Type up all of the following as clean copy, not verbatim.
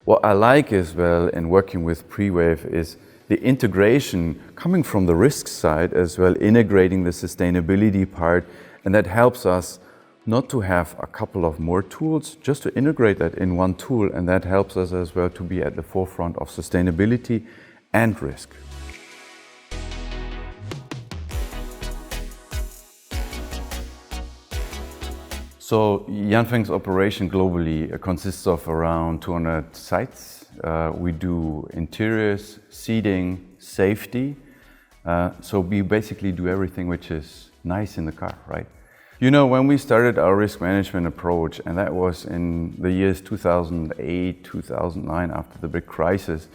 What I like as well in working with Prewave is the integration coming from the risk side as well, integrating the sustainability part, and that helps us not to have a couple of more tools, just to integrate that in one tool, and that helps us as well to be at the forefront of sustainability and risk. So Yanfeng's operation globally consists of around 200 sites. We do interiors, seating, safety. So we basically do everything which is nice in the car, right? You know, when we started our risk management approach, and that was in the years 2008, 2009, after the big crisis,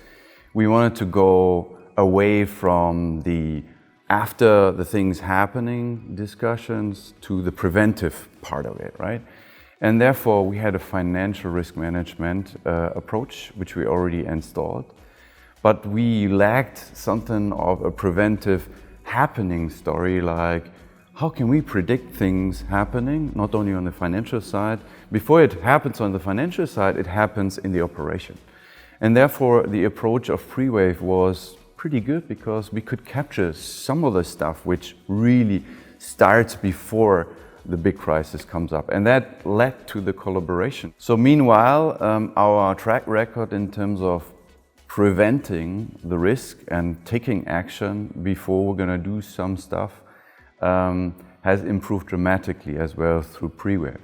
we wanted to go away from the after the things happening discussions to the preventive part of it, right? And therefore we had a financial risk management approach, which we already installed, but we lacked something of a preventive happening story, like how can we predict things happening, not only on the financial side. Before it happens on the financial side, it happens in the operation. And therefore the approach of Prewave was pretty good, because we could capture some of the stuff which really starts before the big crisis comes up, and that led to the collaboration. So meanwhile, our track record in terms of preventing the risk and taking action before we're going to do some stuff has improved dramatically as well through Prewave,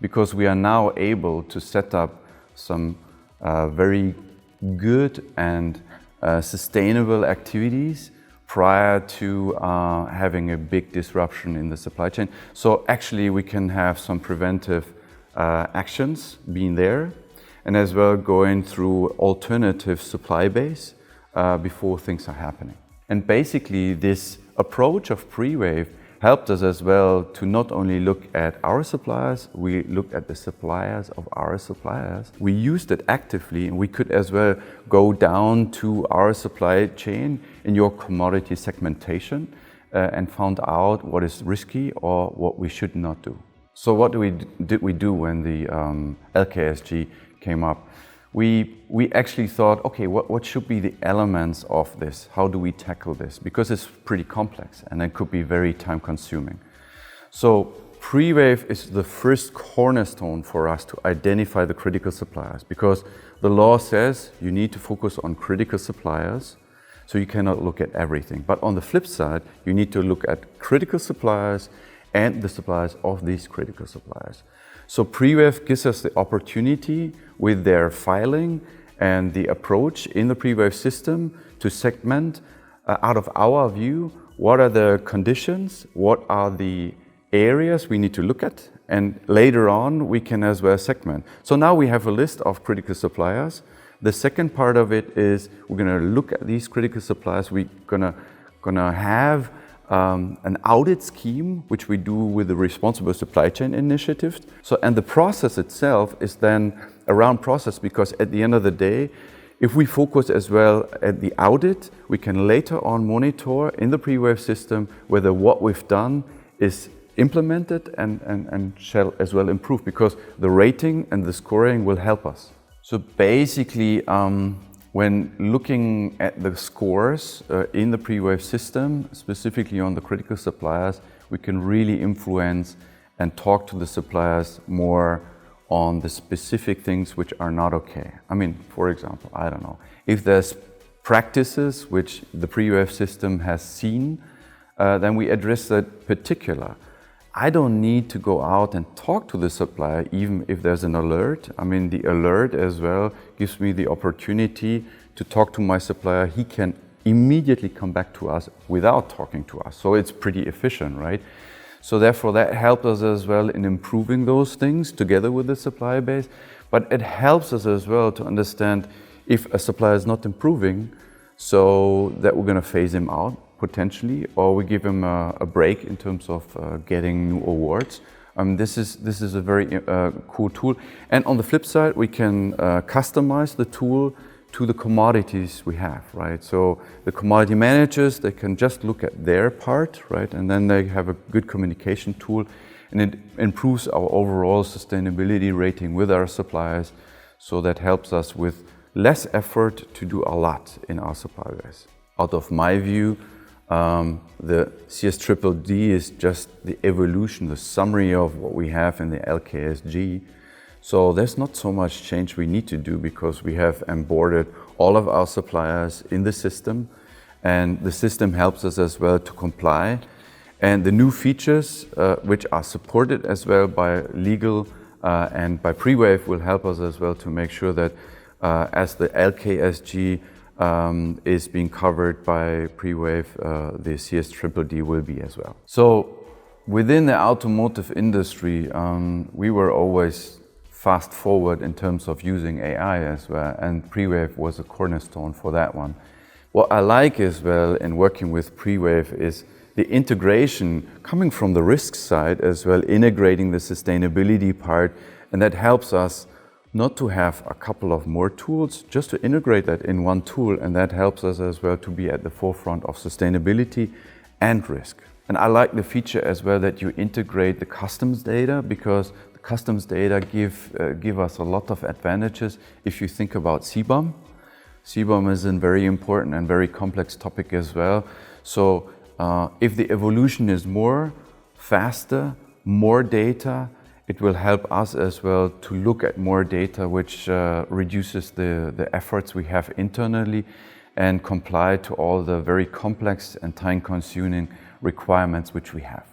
because we are now able to set up some very good and sustainable activities prior to having a big disruption in the supply chain. So actually we can have some preventive actions being there, and as well going through alternative supply base before things are happening. And basically this approach of Prewave helped us as well to not only look at our suppliers, we looked at the suppliers of our suppliers. We used it actively, and we could as well go down to our supply chain in your commodity segmentation and found out what is risky or what we should not do. So what did we do when the LKSG came up? We actually thought, okay, what should be the elements of this? How do we tackle this? Because it's pretty complex and it could be very time consuming. So Prewave is the first cornerstone for us to identify the critical suppliers, because the law says you need to focus on critical suppliers, so you cannot look at everything. But on the flip side, you need to look at critical suppliers and the suppliers of these critical suppliers. So Prewave gives us the opportunity with their filing and the approach in the Prewave system to segment out of our view, what are the conditions, what are the areas we need to look at, and later on we can as well segment. So now we have a list of critical suppliers. The second part of it is we're going to look at these critical suppliers. We're gonna have an audit scheme, which we do with the Responsible Supply Chain Initiative. So, and the process itself is then a round process, because at the end of the day, if we focus as well at the audit, we can later on monitor in the Prewave system whether what we've done is implemented and shall as well improve, because the rating and the scoring will help us. So basically, when looking at the scores in the Prewave system, specifically on the critical suppliers, we can really influence and talk to the suppliers more on the specific things which are not okay. I mean, for example, I don't know, if there's practices which the Prewave system has seen, then we address that particular. I don't need to go out and talk to the supplier even if there's an alert. I mean, the alert as well gives me the opportunity to talk to my supplier. He can immediately come back to us without talking to us. So it's pretty efficient, right? So therefore that helps us as well in improving those things together with the supplier base. But it helps us as well to understand if a supplier is not improving, so that we're going to phase him out potentially, or we give him a break in terms of getting new awards. This is a very cool tool. And on the flip side, we can customize the tool to the commodities we have, right? So the commodity managers, they can just look at their part, right? And then they have a good communication tool, and it improves our overall sustainability rating with our suppliers. So that helps us with less effort to do a lot in our supplier base. Out of my view, the CSDDD is just the evolution, the summary of what we have in the LKSG. So there's not so much change we need to do because we have onboarded all of our suppliers in the system, and the system helps us as well to comply. And the new features, which are supported as well by legal and by Prewave, will help us as well to make sure that as the LKSG is being covered by Prewave, the CSDDD will be as well. So within the automotive industry, we were always fast forward in terms of using AI as well, and Prewave was a cornerstone for that one. What I like as well in working with Prewave is the integration coming from the risk side as well, integrating the sustainability part, and that helps us not to have a couple of more tools, just to integrate that in one tool, and that helps us as well to be at the forefront of sustainability and risk. And I like the feature as well that you integrate the customs data, because the customs data give us a lot of advantages if you think about CBAM. CBAM is a very important and very complex topic as well. So if the evolution is more, faster, more data, it will help us as well to look at more data, which reduces the efforts we have internally and comply to all the very complex and time-consuming requirements which we have.